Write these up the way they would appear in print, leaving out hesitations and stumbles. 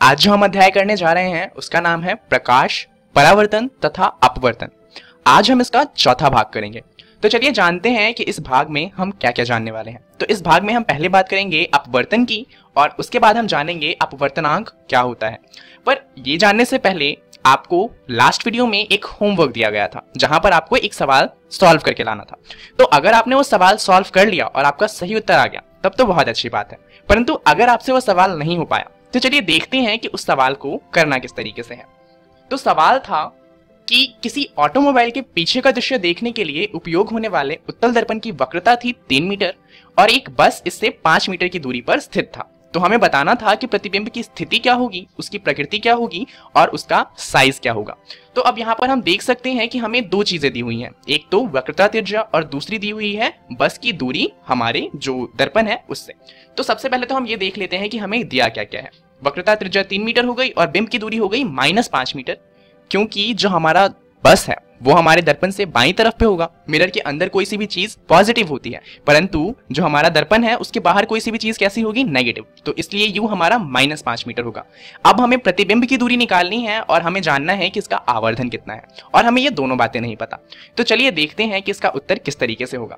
आज जो हम अध्याय करने जा रहे हैं उसका नाम है प्रकाश, परावर्तन तथा अपवर्तन। आज हम इसका चौथा भाग करेंगे। तो चलिए जानते हैं कि इस भाग में हम क्या क्या जानने वाले हैं। तो इस भाग में हम पहले बात करेंगे अपवर्तन की और उसके बाद हम जानेंगे अपवर्तनांक क्या होता है। पर ये जानने से पहले आपको लास्ट वीडियो में एक होमवर्क दिया गया था जहां पर आपको एक सवाल सॉल्व करके लाना था। तो अगर आपने वो सवाल सॉल्व कर लिया और आपका सही उत्तर आ गया तब तो बहुत अच्छी बात है, परंतु अगर आपसे वो सवाल नहीं हो पाया तो चलिए देखते हैं कि उस सवाल को करना किस तरीके से है। तो सवाल था कि किसी ऑटोमोबाइल के पीछे का दृश्य देखने के लिए उपयोग होने वाले उत्तल दर्पण की वक्रता थी 3 मीटर और एक बस इससे 5 मीटर की दूरी पर स्थित था। तो हमें बताना था कि प्रतिबिंब की स्थिति क्या होगी, उसकी प्रकृति क्या होगी और उसका साइज क्या होगा। तो अब यहाँ पर हम देख सकते हैं कि हमें दो चीजें दी हुई हैं, एक तो वक्रता त्रिज्या और दूसरी दी हुई है बस की दूरी हमारे जो दर्पण है उससे। तो सबसे पहले तो हम ये देख लेते हैं कि हमें दिया क्या क्या है। वक्रता त्रिज्या 3 मीटर हो गई और बिंब की दूरी हो गई -5 मीटर, क्योंकि जो हमारा बस है वो हमारे दर्पण से बाईं तरफ पे होगा। मिरर के अंदर कोई सी भी चीज पॉजिटिव होती है, परंतु जो हमारा दर्पण है उसके बाहर कोई सी भी चीज कैसी होगी, नेगेटिव। तो इसलिए यू हमारा -5 मीटर होगा। अब हमें प्रतिबिंब की दूरी निकालनी है और हमें जानना है कि इसका आवर्धन कितना है, और हमें ये दोनों बातें नहीं पता। तो चलिए देखते हैं कि इसका उत्तर किस तरीके से होगा।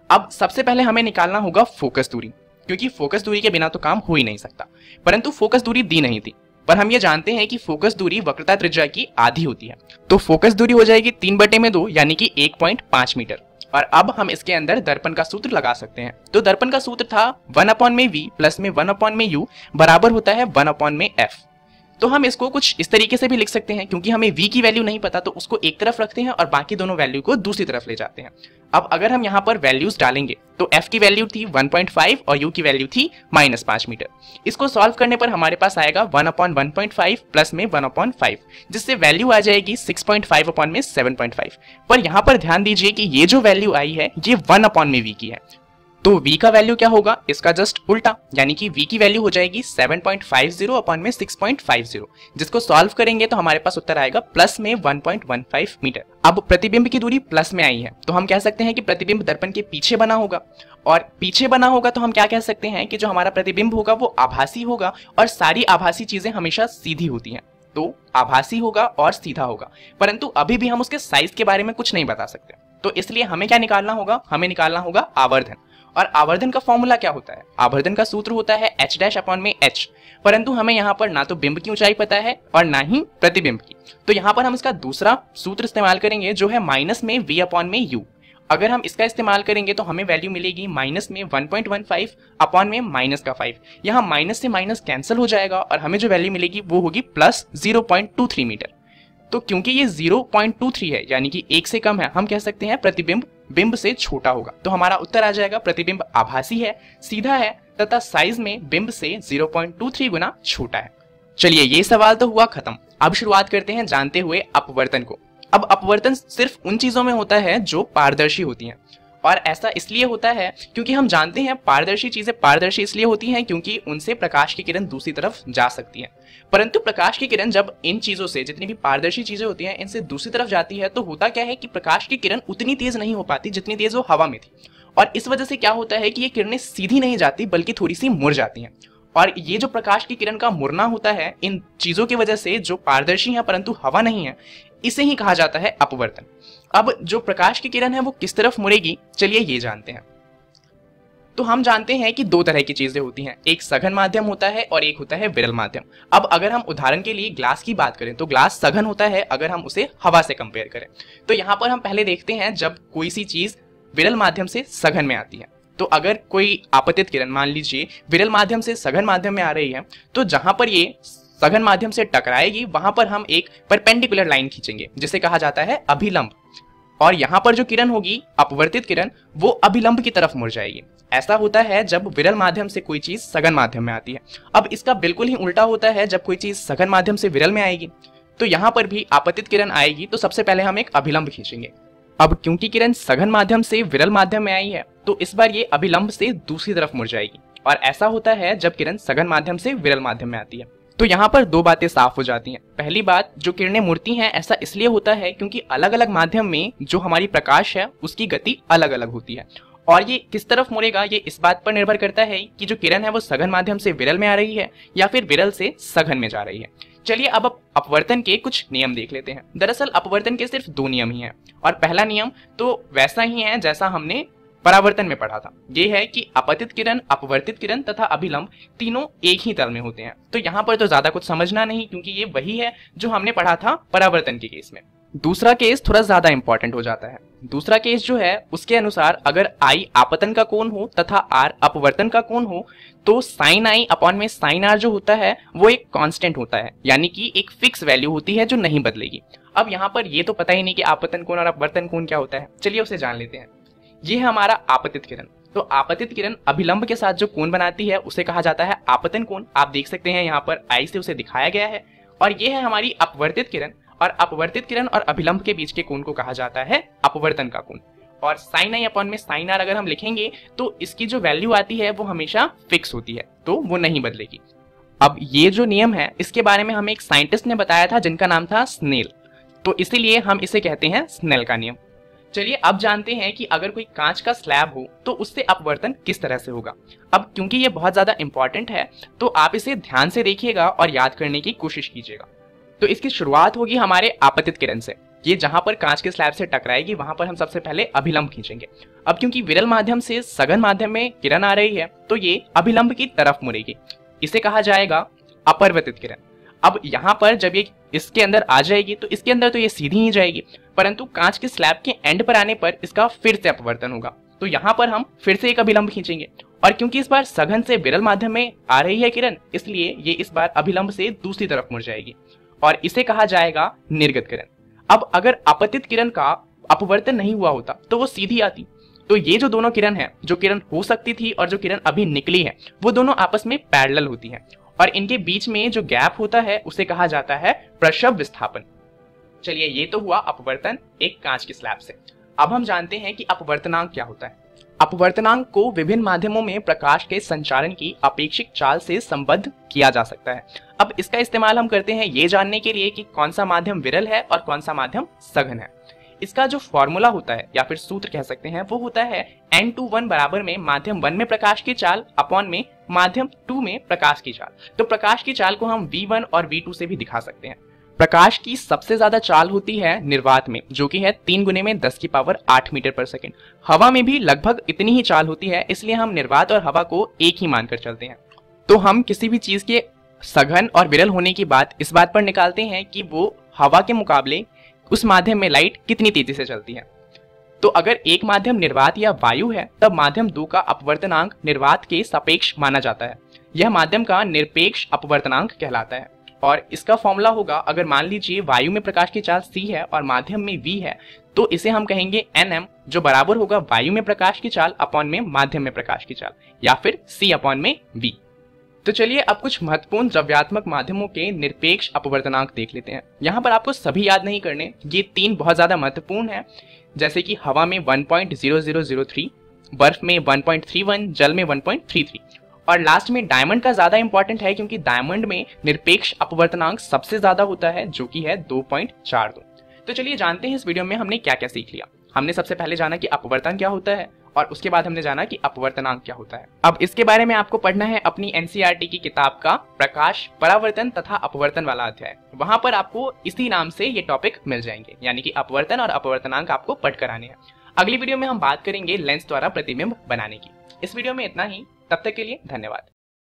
अब सबसे पहले हमें निकालना होगा फोकस दूरी, क्योंकि फोकस दूरी के बिना तो काम हो ही नहीं सकता। परंतु फोकस दूरी दी नहीं थी, पर हम ये जानते हैं कि फोकस दूरी वक्रता त्रिज्या की आधी होती है। तो फोकस दूरी हो जाएगी 3/2 यानी कि 1.5 मीटर। और अब हम इसके अंदर दर्पण का सूत्र लगा सकते हैं। तो दर्पण का सूत्र था 1/v प्लस में 1/u बराबर होता है 1/f। तो हम इसको कुछ इस तरीके से भी लिख सकते हैं, क्योंकि हमें v की वैल्यू नहीं पता तो उसको एक तरफ रखते हैं और बाकी दोनों वैल्यू को दूसरी तरफ ले जाते हैं। अब अगर हम यहाँ पर वैल्यूज डालेंगे तो f की वैल्यू थी 1.5 और u की वैल्यू थी -5 मीटर। इसको सॉल्व करने पर हमारे पास आएगा 1/1.5 प्लस में 1/5, जिससे वैल्यू आ जाएगी 6.5 में 7.5। पर यहाँ पर ध्यान दीजिए कि ये जो वैल्यू आई है ये 1/v की है। तो v का वैल्यू क्या होगा, इसका जस्ट उल्टा, यानी कि v की वैल्यू हो जाएगी 7.50 में 6.50, जिसको सॉल्व करेंगे तो हमारे पास उत्तर आएगा प्लस में 1.15 मीटर। अब प्रतिबिंब की दूरी प्लस में आई है तो हम कह सकते हैं कि प्रतिबिंब दर्पण के पीछे बना होगा, और पीछे बना होगा तो हम क्या कह सकते हैं कि जो हमारा प्रतिबिंब होगा वो आभासी होगा, और सारी आभासी चीजें हमेशा सीधी होती हैं। तो आभासी होगा और सीधा होगा, परंतु अभी भी हम उसके साइज के बारे में कुछ नहीं बता सकते। तो इसलिए हमें क्या निकालना होगा, हमें निकालना होगा आवर्धन। और आवर्धन का फॉर्मूला क्या होता है, आवर्धन का सूत्र होता है h'/h। परंतु हमें यहाँ पर ना तो बिंब की ऊंचाई पता है और ना ही प्रतिबिंब की। तो यहाँ पर हम इसका दूसरा सूत्र इस्तेमाल करेंगे जो है माइनस में v/u। अगर हम इसका इस्तेमाल करेंगे तो हमें वैल्यू मिलेगी माइनस में 1.15 अपॉन में -5। यहाँ माइनस से माइनस कैंसिल हो जाएगा और हमें जो वैल्यू मिलेगी वो होगी प्लस 0.23 मीटर। तो क्योंकि ये 0.23 है यानी कि 1 से कम है, हम कह सकते हैं प्रतिबिंब बिंब से छोटा होगा। तो हमारा उत्तर आ जाएगा प्रतिबिंब आभासी है, सीधा है तथा साइज में बिंब से 0.23 गुना छोटा है। चलिए ये सवाल तो हुआ खत्म। अब शुरुआत करते हैं जानते हुए अपवर्तन को। अब अपवर्तन सिर्फ उन चीजों में होता है जो पारदर्शी होती हैं, और ऐसा इसलिए होता है क्योंकि हम जानते हैं पारदर्शी चीजें पारदर्शी इसलिए होती हैं क्योंकि उनसे प्रकाश की किरण दूसरी तरफ जा सकती है। परंतु प्रकाश की किरण जब इन चीजों से, जितनी भी पारदर्शी चीजें होती हैं, इनसे दूसरी तरफ जाती है तो होता क्या है कि प्रकाश की किरण उतनी तेज नहीं हो पाती जितनी तेज वो हवा में थी, और इस वजह से क्या होता है कि ये किरणें सीधी नहीं जाती बल्कि थोड़ी सी मुड़ जाती हैं। और ये जो प्रकाश की किरण का मुड़ना होता है इन चीजों की वजह से जो पारदर्शी है परंतु हवा नहीं है, इसे ही कहा जाता है अपवर्तन। अब जो प्रकाश की किरण है वो किस तरफ मुड़ेगी, चलिए ये जानते हैं। तो हम जानते हैं कि दो तरह की चीजें होती हैं, एक सघन माध्यम होता है और एक होता है विरल माध्यम। अब अगर हम उदाहरण के लिए ग्लास की बात करें तो ग्लास सघन होता है अगर हम उसे हवा से कंपेयर करें। तो यहाँ पर हम पहले देखते हैं जब कोई सी चीज विरल माध्यम से सघन में आती है, तो अगर कोई आपतित किरण मान लीजिए विरल माध्यम से सघन माध्यम में आ रही है, तो जहां पर ये सघन माध्यम से टकराएगी वहां पर हम एक परपेंडिकुलर लाइन खींचेंगे जिसे कहा जाता है अभिलंब, और यहाँ पर जो किरण होगी अपवर्तित किरण वो अभिलंब की तरफ मुड़ जाएगी। ऐसा होता है जब विरल माध्यम से कोई चीज सघन माध्यम में आती है। अब इसका बिल्कुल ही उल्टा होता है जब कोई चीज सघन माध्यम से विरल में आएगी, तो यहाँ पर भी आपतित किरण आएगी तो सबसे पहले हम एक अभिलंब खींचेंगे। अब क्योंकि किरण सघन माध्यम से विरल माध्यम में आई है तो इस बार ये अभिलंब से दूसरी तरफ मुड़ जाएगी, और ऐसा होता है जब किरण सघन माध्यम से विरल माध्यम में आती है। तो यहाँ पर दो बातें साफ हो जाती हैं। पहली बात, जो किरणें मुड़ती हैं ऐसा इसलिए होता है क्योंकि अलग अलग माध्यम में जो हमारी प्रकाश है उसकी गति अलग अलग होती है, और ये किस तरफ मुड़ेगा ये इस बात पर निर्भर करता है कि जो किरण है वो सघन माध्यम से विरल में आ रही है या फिर विरल से सघन में जा रही है। चलिए अब अपवर्तन के कुछ नियम देख लेते हैं। दरअसल अपवर्तन के सिर्फ 2 नियम ही हैं और पहला नियम तो वैसा ही है जैसा हमने परावर्तन में पढ़ा था। ये है कि अपतित किरण, अपवर्तित किरण तथा अभिलंब तीनों एक ही तल में होते हैं। तो यहाँ पर तो ज्यादा कुछ समझना नहीं, क्योंकि ये वही है जो हमने पढ़ा था परावर्तन के केस में। दूसरा केस थोड़ा ज्यादा इंपॉर्टेंट हो जाता है। दूसरा केस जो है उसके अनुसार अगर I आपतन का कोण हो तथा R अपवर्तन का कोण हो तो साइन I अपॉन में साइन R जो होता है वो एक कांस्टेंट होता है, यानी कि एक फिक्स वैल्यू होती है जो नहीं बदलेगी। अब यहाँ पर ये तो पता ही नहीं कि आपतन कोण और अपवर्तन कोण क्या होता है, चलिए उसे जान लेते हैं। ये है हमारा आपतित किरण। तो आपतित किरण अभिलंब के साथ जो कोण बनाती है उसे कहा जाता है आपतन कोण। आप देख सकते हैं यहाँ पर I से उसे दिखाया गया है। और ये है हमारी अपवर्तित किरण, और अपवर्तित किरण और अभिलंब के बीच के कोण को कहा जाता है अपवर्तन का कोण। और साइन I अपॉन में साइन R अगर हम लिखेंगे तो इसकी जो वैल्यू आती है वो हमेशा फिक्स होती है, तो वो नहीं बदलेगी। अब ये जो नियम है इसके बारे में हमें एक साइंटिस्ट ने बताया था जिनका नाम था स्नेल, तो इसीलिए हम इसे कहते हैं स्नेल का नियम। चलिए अब जानते हैं कि अगर कोई कांच का स्लैब हो तो उससे अपवर्तन किस तरह से होगा। अब क्योंकि ये बहुत ज्यादा इंपॉर्टेंट है तो आप इसे ध्यान से देखिएगा और याद करने की कोशिश कीजिएगा। तो इसकी शुरुआत होगी हमारे आपतित किरण से। ये जहां पर कांच के स्लैब से टकराएगी वहां पर हम सबसे पहले अभिलंब खींचेंगे। अब क्योंकि विरल माध्यम से सघन माध्यम में किरण आ रही है तो ये अभिलंब की तरफ मुड़ेगी, इसे कहा जाएगा अपरिवर्तित किरण। अब यहाँ पर जब ये इसके अंदर आ जाएगी तो इसके अंदर तो ये सीधी ही जाएगी, परंतु कांच के स्लैब के एंड पर आने पर इसका फिर से अपवर्तन होगा। तो यहाँ पर हम फिर से एक अभिलंब खींचेंगे, और क्योंकि इस बार सघन से विरल माध्यम में आ रही है किरण इसलिए ये इस बार अभिलंब से दूसरी तरफ मुड़ जाएगी और इसे कहा जाएगा निर्गत किरण। अब अगर अपतित किरण का अपवर्तन नहीं हुआ होता तो वो सीधी आती, तो ये जो दोनों किरण है, जो किरण हो सकती थी और जो किरण अभी निकली है, वो दोनों आपस में पैरेलल होती है और इनके बीच में जो गैप होता है उसे कहा जाता है प्रसव विस्थापन। चलिए ये तो हुआ अपवर्तन एक कांच के स्लैब से। अब हम जानते हैं कि अपवर्तनांक क्या होता है। अपवर्तनांक को विभिन्न माध्यमों में प्रकाश के संचारण की अपेक्षित चाल से संबद्ध किया जा सकता है। अब इसका इस्तेमाल हम करते हैं ये जानने के लिए कि कौन सा माध्यम विरल है और कौन सा माध्यम सघन है। इसका जो फॉर्मूला होता है या फिर सूत्र कह सकते हैं वो होता है n/1 बराबर में माध्यम 1 में प्रकाश की चाल अपॉन में माध्यम 2 में प्रकाश की चाल। तो प्रकाश की चाल को हम v1 और v2 से भी दिखा सकते हैं। प्रकाश की सबसे ज्यादा चाल होती है निर्वात में, जो कि है 3 गुने में 10⁸ मीटर पर सेकंड। हवा में भी लगभग इतनी ही चाल होती है, इसलिए हम निर्वात और हवा को एक ही मानकर चलते हैं। तो हम किसी भी चीज के सघन और विरल होने की बात इस बात पर निकालते हैं कि वो हवा के मुकाबले उस माध्यम में लाइट कितनी तेजी से चलती है। तो अगर एक माध्यम निर्वात या वायु है तब माध्यम 2 का अपवर्तनांक निर्वात के सापेक्ष माना जाता है। यह माध्यम का निरपेक्ष अपवर्तनांक कहलाता है और इसका फॉर्मूला होगा, अगर मान लीजिए वायु में प्रकाश की चाल c है और माध्यम में v है तो इसे हम कहेंगे nm, जो बराबर होगा वायु में प्रकाश की चाल अपॉन में माध्यम में प्रकाश की चाल या फिर c अपॉन में v। तो चलिए अब कुछ महत्वपूर्ण द्रव्यात्मक माध्यमों के निरपेक्ष अपवर्तनांक देख लेते हैं। यहाँ पर आपको सभी याद नहीं करने, ये 3 बहुत ज्यादा महत्वपूर्ण है, जैसे कि हवा में 1.0003, बर्फ में 1.31, जल में 1.33 और लास्ट में डायमंड का ज्यादा इंपॉर्टेंट है क्योंकि डायमंड में निरपेक्ष अपवर्तनांक सबसे ज्यादा होता है जो कि है 2.42। तो चलिए जानते हैं इस वीडियो में हमने क्या क्या सीख लिया। हमने सबसे पहले जाना कि अपवर्तन क्या होता है और उसके बाद हमने जाना कि अपवर्तनांक क्या होता है। अब इसके बारे में आपको पढ़ना है अपनी एनसीईआरटी की किताब का प्रकाश, परावर्तन तथा अपवर्तन वाला अध्याय। वहां पर आपको इसी नाम से ये टॉपिक मिल जाएंगे, यानी कि अपवर्तन और अपवर्तनांक आपको पढ़ कर आने हैं। अगली वीडियो में हम बात करेंगे लेंस द्वारा प्रतिबिंब बनाने की। इस वीडियो में इतना ही, तब तक के लिए धन्यवाद।